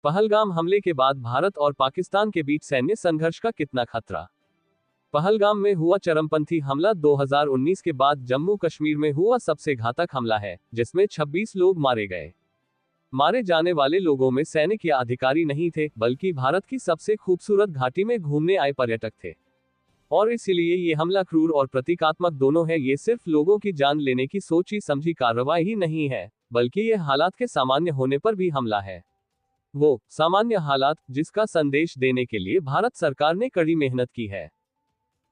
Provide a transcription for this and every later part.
पहलगाम हमले के बाद भारत और पाकिस्तान के बीच सैन्य संघर्ष का कितना खतरा। पहलगाम में हुआ चरमपंथी हमला 2019 के बाद जम्मू कश्मीर में हुआ सबसे घातक हमला है, जिसमें 26 लोग मारे गए। मारे जाने वाले लोगों में सैनिक या अधिकारी नहीं थे, बल्कि भारत की सबसे खूबसूरत घाटी में घूमने आए पर्यटक थे। और इसीलिए ये हमला क्रूर और प्रतीकात्मक दोनों है। ये सिर्फ लोगों की जान लेने की सोची समझी कार्रवाई ही नहीं है, बल्कि ये हालात के सामान्य होने पर भी हमला है। वो सामान्य हालात जिसका संदेश देने के लिए भारत सरकार ने कड़ी मेहनत की है।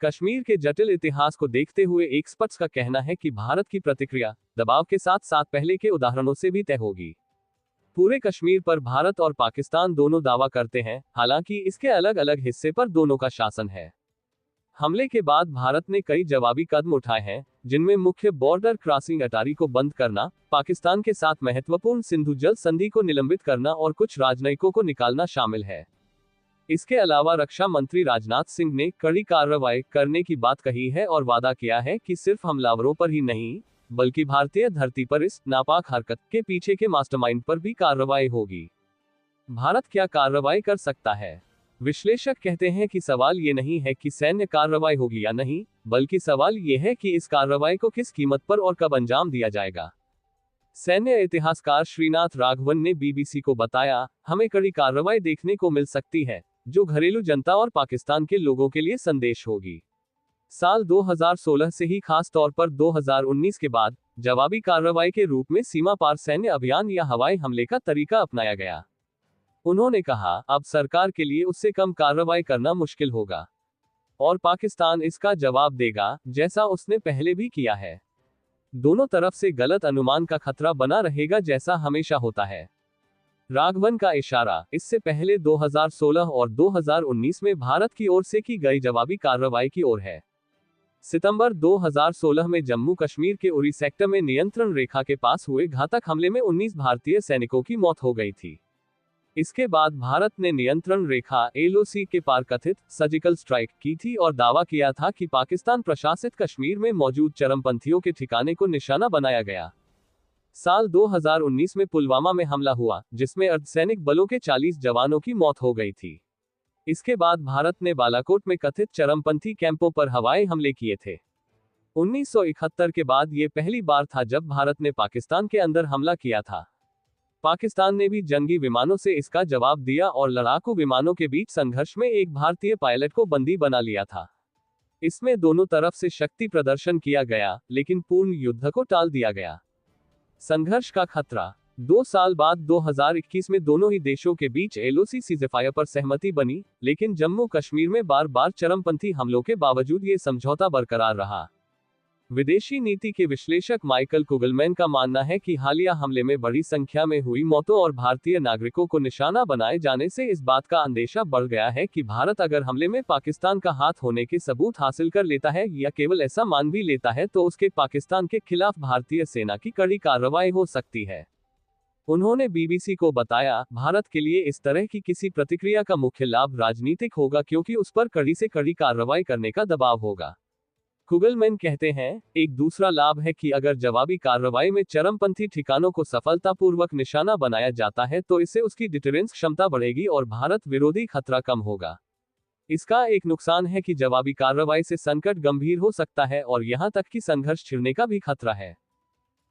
कश्मीर के जटिल इतिहास को देखते हुए एक्सपर्ट्स का कहना है कि भारत की प्रतिक्रिया दबाव के साथ साथ पहले के उदाहरणों से भी तय होगी। पूरे कश्मीर पर भारत और पाकिस्तान दोनों दावा करते हैं, हालांकि इसके अलग अलग हिस्से पर दोनों का शासन है। हमले के बाद भारत ने कई जवाबी कदम उठाए हैं, जिनमें मुख्य बॉर्डर क्रॉसिंग अटारी को बंद करना, पाकिस्तान के साथ महत्वपूर्ण सिंधु जल संधि को निलंबित करना और कुछ राजनयिकों को निकालना शामिल है। इसके अलावा रक्षा मंत्री राजनाथ सिंह ने कड़ी कार्रवाई करने की बात कही है और वादा किया है कि सिर्फ हमलावरों पर ही नहीं, बल्कि भारतीय धरती पर इस नापाक हरकत के पीछे के मास्टरमाइंड पर भी कार्रवाई होगी। भारत क्या कार्रवाई कर सकता है? विश्लेषक कहते हैं कि सवाल ये नहीं है कि सैन्य कार्रवाई होगी या नहीं, बल्कि सवाल ये है कि इस कार्रवाई को किस कीमत पर और कब अंजाम दिया जाएगा। सैन्य इतिहासकार श्रीनाथ राघवन ने बीबीसी को बताया, हमें कड़ी कार्रवाई देखने को मिल सकती है, जो घरेलू जनता और पाकिस्तान के लोगों के लिए संदेश होगी। साल 2016 से ही खास तौर पर 2019 के बाद जवाबी कार्रवाई के रूप में सीमा पार सैन्य अभियान या हवाई हमले का तरीका अपनाया गया। उन्होंने कहा, अब सरकार के लिए उससे कम कार्रवाई करना मुश्किल होगा और पाकिस्तान इसका जवाब देगा, जैसा उसने पहले भी किया है। दोनों तरफ से गलत अनुमान का खतरा बना रहेगा, जैसा हमेशा होता है। राघवन का इशारा इससे पहले 2016 और 2019 में भारत की ओर से की गई जवाबी कार्रवाई की ओर है। सितंबर 2016 में जम्मू कश्मीर के उरी सेक्टर में नियंत्रण रेखा के पास हुए घातक हमले में 19 भारतीय सैनिकों की मौत हो गई थी। इसके बाद भारत ने नियंत्रण रेखा LOC के पार कथित सर्जिकल स्ट्राइक की थी और दावा किया था कि पाकिस्तान प्रशासित कश्मीर में मौजूद चरमपंथियों के ठिकाने को निशाना बनाया गया। साल 2019 में पुलवामा में हमला हुआ, जिसमें अर्धसैनिक बलों के 40 जवानों की मौत हो गई थी। इसके बाद भारत ने बालाकोट में कथित चरमपंथी कैंपों पर हवाई हमले किए थे। 1971 के बाद ये पहली बार था जब भारत ने पाकिस्तान के अंदर हमला किया था। पाकिस्तान ने भी जंगी विमानों से इसका जवाब दिया और लड़ाकू विमानों के बीच संघर्ष में एक भारतीय पायलट को बंदी बना लिया था। इसमें दोनों तरफ से शक्ति प्रदर्शन किया गया, लेकिन पूर्ण युद्ध को टाल दिया गया। संघर्ष का खतरा 2 साल बाद 2021 में दोनों ही देशों के बीच LOC सीज़फायर पर सहमति बनी, लेकिन जम्मू कश्मीर में बार बार चरमपंथी हमलों के बावजूद ये समझौता बरकरार रहा। विदेशी नीति के विश्लेषक माइकल कुगलमैन का मानना है कि हालिया हमले में बड़ी संख्या में हुई मौतों और भारतीय नागरिकों को निशाना बनाए जाने से इस बात का अंदेशा बढ़ गया है कि भारत अगर हमले में पाकिस्तान का हाथ होने के सबूत हासिल कर लेता है या केवल ऐसा मान भी लेता है, तो उसके पाकिस्तान के खिलाफ भारतीय सेना की कड़ी कार्रवाई हो सकती है। उन्होंने बीबीसी को बताया, भारत के लिए इस तरह की किसी प्रतिक्रिया का मुख्य लाभ राजनीतिक होगा, क्योंकि उस पर कड़ी से कड़ी कार्रवाई करने का दबाव होगा। कुगलमैन कहते हैं, एक दूसरा लाभ है कि अगर जवाबी कार्रवाई में चरमपंथी ठिकानों को सफलतापूर्वक निशाना बनाया जाता है, तो इससे उसकी डिटरेंस क्षमता बढ़ेगी और भारत विरोधी खतरा कम होगा। इसका एक नुकसान है कि जवाबी कार्रवाई से संकट गंभीर हो सकता है और यहां तक कि संघर्ष छिड़ने का भी खतरा है।